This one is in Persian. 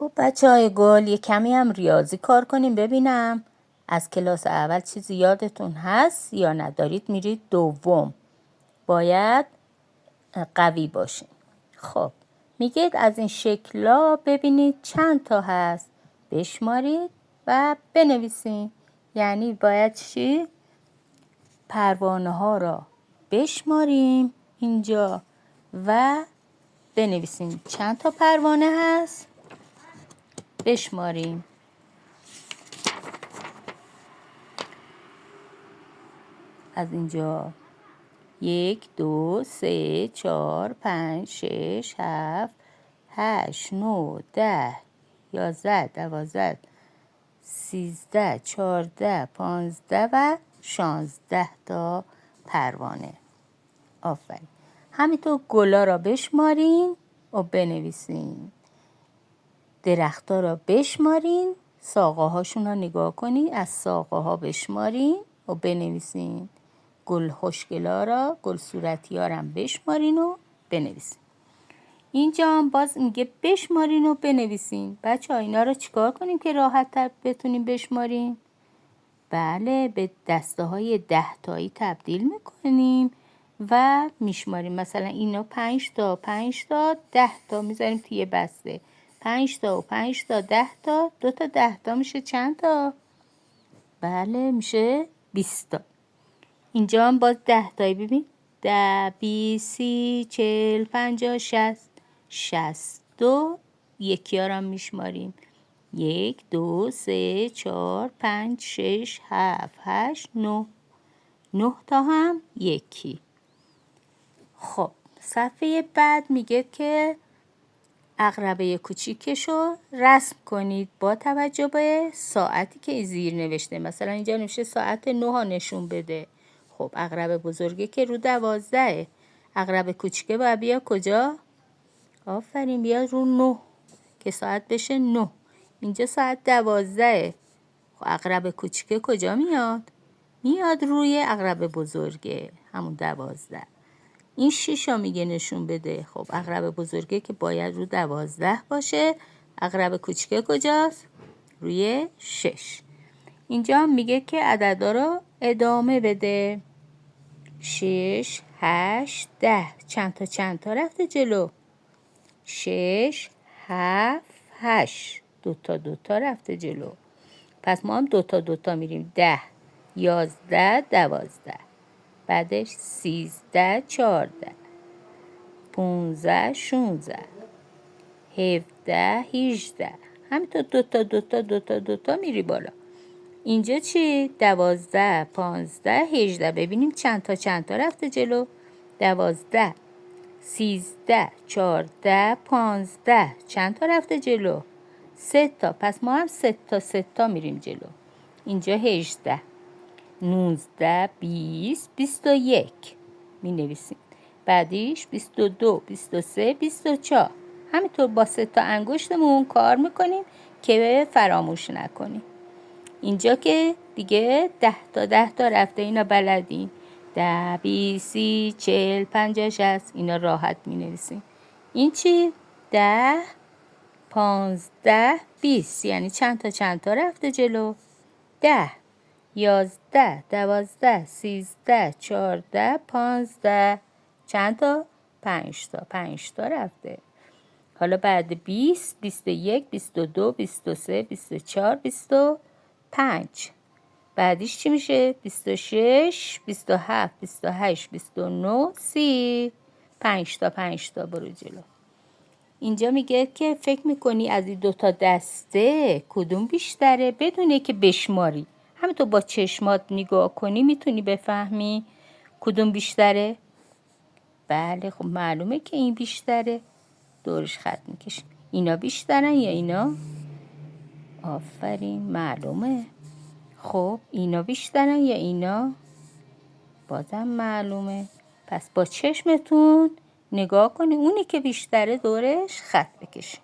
خب بچه‌های گل یه کمی هم ریاضی کار کنیم ببینم از کلاس اول چیزی یادتون هست یا ندارید میرید دوم. باید قوی باشین. خب میگید از این شکلا ببینید چند تا هست، بشمارید و بنویسین. یعنی باید چی؟ پروانه ها را بشماریم اینجا و بنویسیم چند تا پروانه هست، بشماریم. از اینجا 1 2 3 4 5 6 7 8 9 10 11 12 13 14 15 و 16 تا پروانه. آفرین. همینطور گلا را بشمارین و بنویسین. درخت‌ها را بشمارین، ساقه هاشون را نگاه کنین، از ساقه ها بشمارین و بنویسین. گل خوشگلا را، گل صورتی ها را بشمارین و بنویسین. اینجا هم باز میگه بشمارین و بنویسین. بچه ها اینا را چیکار کنیم که راحت تر بتونیم بشماریم؟ بله، به دسته های 10 تایی تبدیل میکنیم و میشماریم. مثلا اینا 5 تا 5 تا 10 تا میذاریم توی بسته. 5 تا و 5 تا 10 تا، 2 تا 10 تا میشه چند تا؟ بله میشه 20 تا. اینجا هم باز 10 تایی ببین. 10 20 30 40 50 60 62. یکی ها را میشماریم. 1 2 3 4 5 6 7 8 9. 9 تا هم یکی. خب صفحه بعد میگه که عقربه کوچیکشو رسم کنید با توجه به ساعتی که زیر نوشته. مثلا اینجا نوشته ساعت 9 نشون بده. خب عقربه بزرگه که رو 12. عقربه کوچیکه باید بیا کجا؟ آفرین، بیا رو 9 که ساعت بشه 9. اینجا ساعت 12. خب عقربه کوچیکه کجا میاد؟ میاد روی عقربه بزرگه، همون 12. این 6 میگه نشون بده. خب عقربه بزرگه که باید رو 12 باشه. عقربه کوچیکه کجاست؟ روی 6. اینجا هم میگه که عددا رو ادامه بده. 6 8 10. چند تا رفته جلو؟ 6 7 8. 2 تا رفته جلو. پس ما هم 2 تا میریم. 10 11 12. بعدش 13 14 15 16 17 18. همینطور 2 تا میری بالا. اینجا چی؟ 12 15 18. ببینیم چند تا رفته جلو. 12 13 14 15. چند تا رفته جلو؟ 3 تا. پس ما هم 3 تا میریم جلو. اینجا 18 19 20 21 می نویسیم. بعدیش 22 23 24. همینطور با 3 تا انگشتمون کار میکنیم که فراموش نکنیم. اینجا که دیگه 10 تا رفته، اینا بلدین. 10 20 30 40 50 60. اینا راحت می نویسیم. این چی؟ 10 15 20. یعنی چند تا رفته جلو؟ 10 11 12 13 14 15. چند تا؟ 5 تا رفته. حالا بعد 20 21 22 23 24 25. بعدیش چی میشه؟ 26 27 28 29 30. 5 تا برو جلو. اینجا میگه که فکر میکنی از این 2 تا دسته کدوم بیشتره بدون که بشماری. همینطور با چشمات نگاه کنی میتونی بفهمی کدوم بیشتره. بله خب معلومه که این بیشتره. دورش خط میکشیم. اینا بیشترن یا اینا؟ آفرین، معلومه. خب اینا بیشترن یا اینا؟ بازم معلومه. پس با چشمتون نگاه کنی، اونی که بیشتره دورش خط بکشی.